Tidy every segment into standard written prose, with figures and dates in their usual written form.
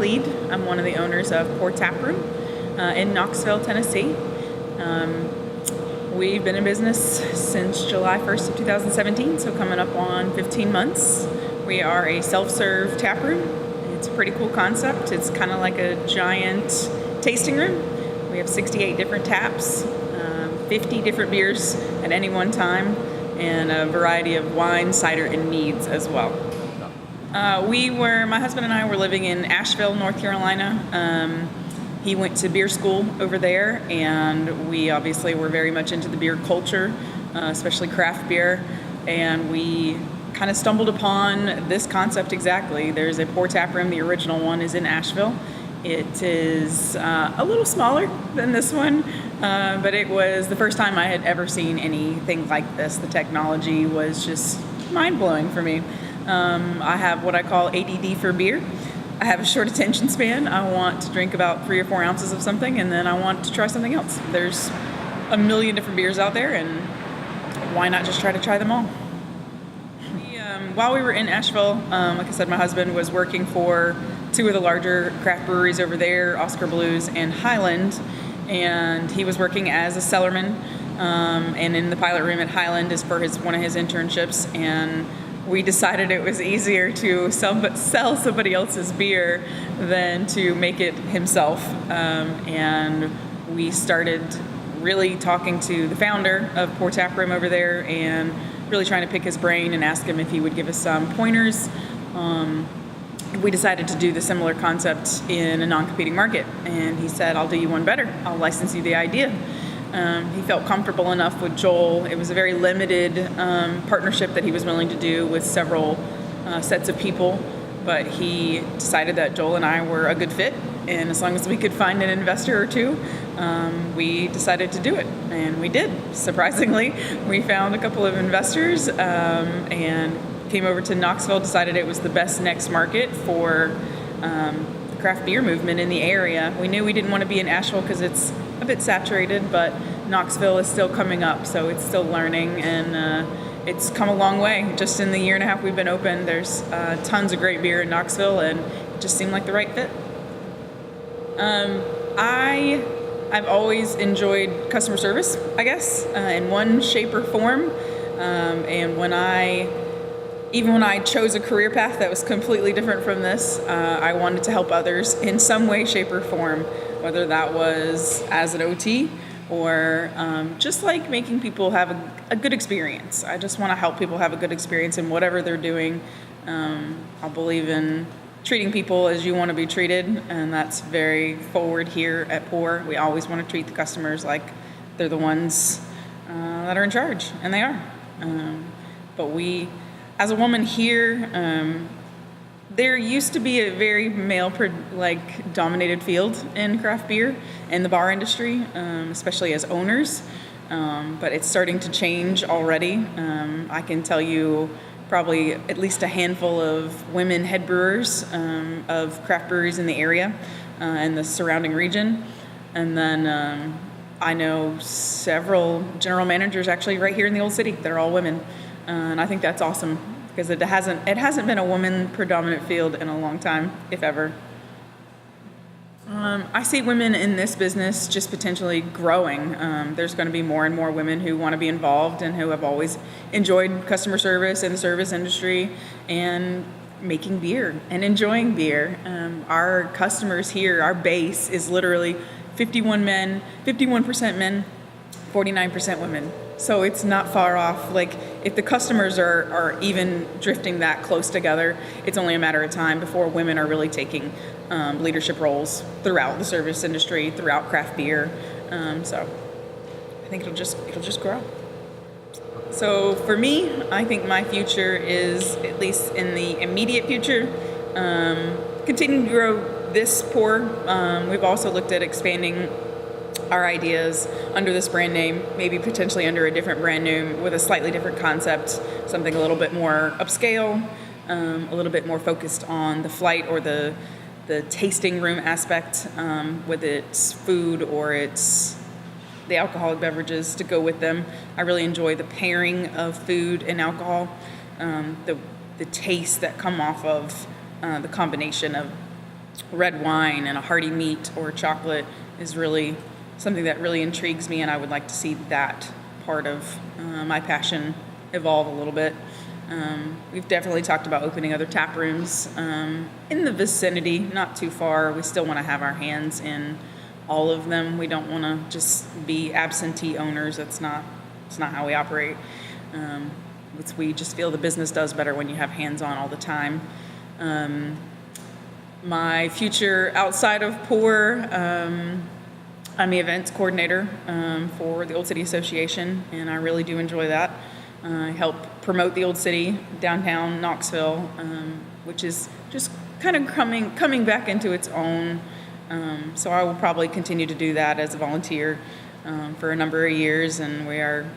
McLead. I'm one of the owners of Taproom in Knoxville, Tennessee. We've been in business since July 1st of 2017, so coming up on 15 months. We are a self-serve tap room. It's a pretty cool concept. It's kind of like a giant tasting room. We have 68 different taps, 50 different beers at any one time, and a variety of wine, cider, and meads as well. My husband and I were living in Asheville, North Carolina. He went to beer school over there, and we obviously were very much into the beer culture, especially craft beer, and we kind of stumbled upon this concept exactly. There's a Pour Tap Room. The original one is in Asheville. It is a little smaller than this one, but it was the first time I had ever seen anything like this. The technology was just mind-blowing for me. I have what I call ADD for beer. I have a short attention span. I want to drink about 3 or 4 ounces of something, and then I want to try something else. There's a million different beers out there, and why not just try them all? While we were in Asheville, like I said, my husband was working for 2 of the larger craft breweries over there, Oscar Blues and Highland, and he was working as a cellarman, and in the pilot room at Highland is for one of his internships, and we decided it was easier to sell somebody else's beer than to make it himself. And we started really talking to the founder of Pour Tap Room over there and really trying to pick his brain and ask him if he would give us some pointers. We decided to do the similar concept in a non-competing market. And he said, I'll do you one better. I'll license you the idea. He felt comfortable enough with Joel. It was a very limited partnership that he was willing to do with several sets of people, but he decided that Joel and I were a good fit, and as long as we could find an investor or two, we decided to do it, and we did. Surprisingly, we found a couple of investors and came over to Knoxville, decided it was the best next market for the craft beer movement in the area. We knew we didn't want to be in Asheville because it's a bit saturated, but Knoxville is still coming up, so it's still learning, and it's come a long way. Just in the year and a half we've been open, there's tons of great beer in Knoxville, and it just seemed like the right fit. I've always enjoyed customer service, I guess, in one shape or form, and when I chose a career path that was completely different from this, I wanted to help others in some way, shape, or form, whether that was as an OT or just like making people have a good experience. I just want to help people have a good experience in whatever they're doing. I believe in treating people as you want to be treated, and that's very forward here at Pour. We always want to treat the customers like they're the ones that are in charge, and they are. But we, as a woman here, there used to be a very male-dominated field in craft beer and the bar industry, especially as owners. But it's starting to change already. I can tell you probably at least a handful of women head brewers of craft breweries in the area and the surrounding region. And then I know several general managers actually right here in the Old City. They're all women. And I think that's awesome, because it hasn't been a woman predominant field in a long time, if ever. I see women in this business just potentially growing. There's going to be more and more women who want to be involved and who have always enjoyed customer service in the service industry and making beer and enjoying beer. Our customers here, our base is literally 51% men, 49% women. So it's not far off. Like, if the customers are even drifting that close together, it's only a matter of time before women are really taking leadership roles throughout the service industry, throughout craft beer. So I think it'll just grow. So for me, I think my future is, at least in the immediate future, continuing to grow this Pour. We've also looked at expanding our ideas under this brand name, maybe potentially under a different brand name with a slightly different concept, something a little bit more upscale, a little bit more focused on the flight or the tasting room aspect, with its food or its the alcoholic beverages to go with them. I really enjoy the pairing of food and alcohol, the tastes that come off of the combination of red wine and a hearty meat or chocolate is really something that really intrigues me, and I would like to see that part of my passion evolve a little bit. We've definitely talked about opening other tap rooms in the vicinity, not too far. We still want to have our hands in all of them. We don't want to just be absentee owners. It's not how we operate. We just feel the business does better when you have hands-on all the time. My future outside of POUR, I'm the events coordinator for the Old City Association, and I really do enjoy that. I help promote the Old City, downtown Knoxville, which is just kind of coming back into its own. So I will probably continue to do that as a volunteer for a number of years, and we are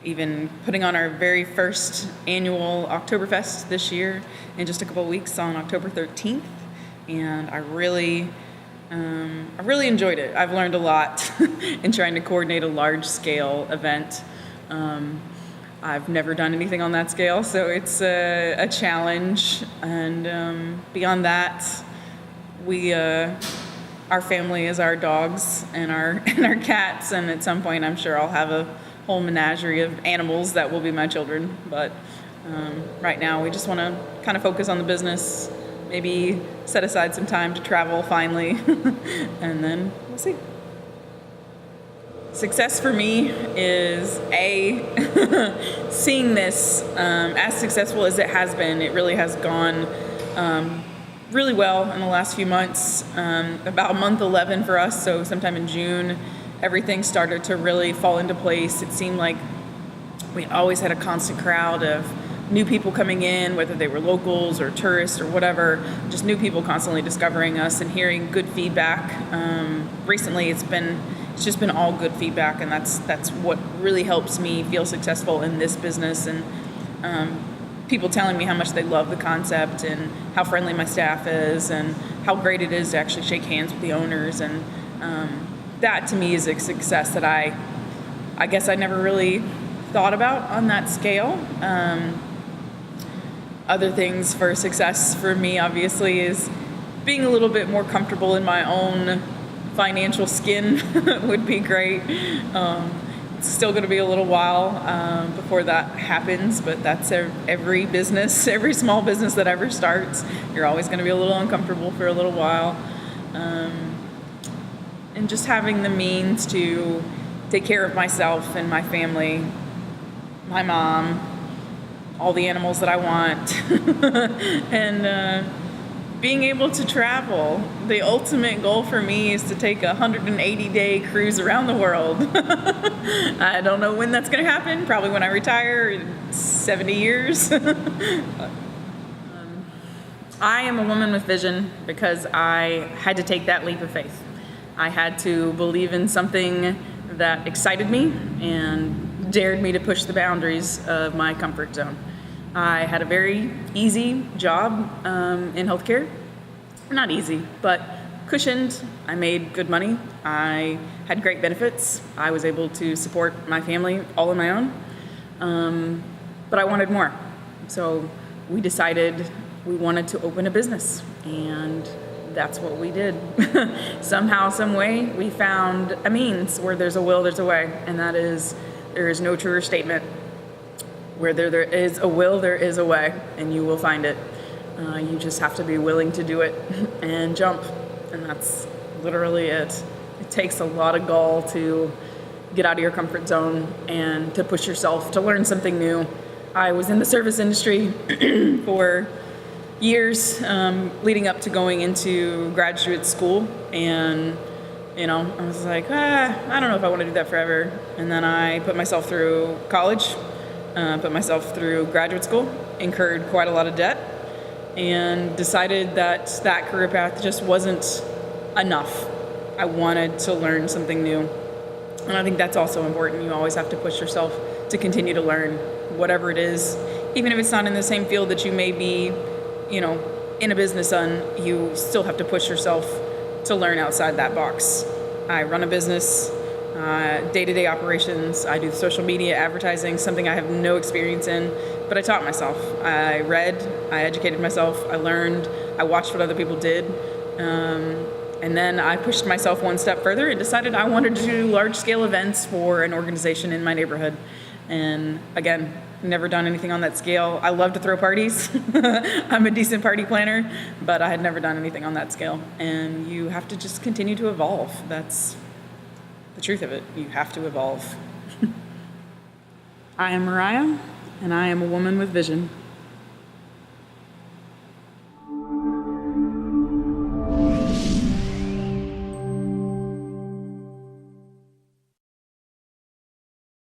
even putting on our very first annual Oktoberfest this year in just a couple of weeks on October 13th, and I really enjoyed it. I've learned a lot in trying to coordinate a large-scale event. I've never done anything on that scale, so it's a challenge. And beyond that, our family is our dogs and our cats, and at some point I'm sure I'll have a whole menagerie of animals that will be my children. But right now we just want to kind of focus on the business, maybe set aside some time to travel finally, and then we'll see. Success for me is seeing this as successful as it has been. It really has gone really well in the last few months. About month 11 for us, so sometime in June, everything started to really fall into place. It seemed like we always had a constant crowd of new people coming in, whether they were locals or tourists or whatever, just new people constantly discovering us and hearing good feedback. Recently it's just been all good feedback, and that's what really helps me feel successful in this business. And people telling me how much they love the concept and how friendly my staff is and how great it is to actually shake hands with the owners. And that to me is a success that I guess I never really thought about on that scale. Other things for success for me obviously is being a little bit more comfortable in my own financial skin would be great. It's still going to be a little while before that happens, but that's every business, every small business that ever starts. You're always going to be a little uncomfortable for a little while. And just having the means to take care of myself and my family, my mom, all the animals that I want, and being able to travel. The ultimate goal for me is to take a 180-day cruise around the world. I don't know when that's going to happen, probably when I retire in 70 years. I am a woman with vision because I had to take that leap of faith. I had to believe in something that excited me and dared me to push the boundaries of my comfort zone. I had a very easy job in healthcare. Not easy, but cushioned. I made good money. I had great benefits. I was able to support my family all on my own. But I wanted more. So we decided we wanted to open a business, and that's what we did. Somehow, some way, we found a means. Where there's a will, there's a way, and that is, there is no truer statement. Where there is a will, there is a way, and you will find it. You just have to be willing to do it and jump, and that's literally it. It takes a lot of gall to get out of your comfort zone and to push yourself to learn something new. I was in the service industry for years leading up to going into graduate school, and I was like, I don't know if I want to do that forever. And then I put myself through college, put myself through graduate school, incurred quite a lot of debt, and decided that career path just wasn't enough. I wanted to learn something new. And I think that's also important. You always have to push yourself to continue to learn whatever it is, even if it's not in the same field that you may be, in a business on. You still have to push yourself to learn outside that box. I run a business, day-to-day operations. I do social media advertising, something I have no experience in, but I taught myself. I read, I educated myself, I learned, I watched what other people did, And then I pushed myself one step further and decided I wanted to do large-scale events for an organization in my neighborhood. And again, never done anything on that scale. I love to throw parties. I'm a decent party planner, but I had never done anything on that scale. And you have to just continue to evolve. That's the truth of it. You have to evolve. I am Mariah, and I am a woman with vision.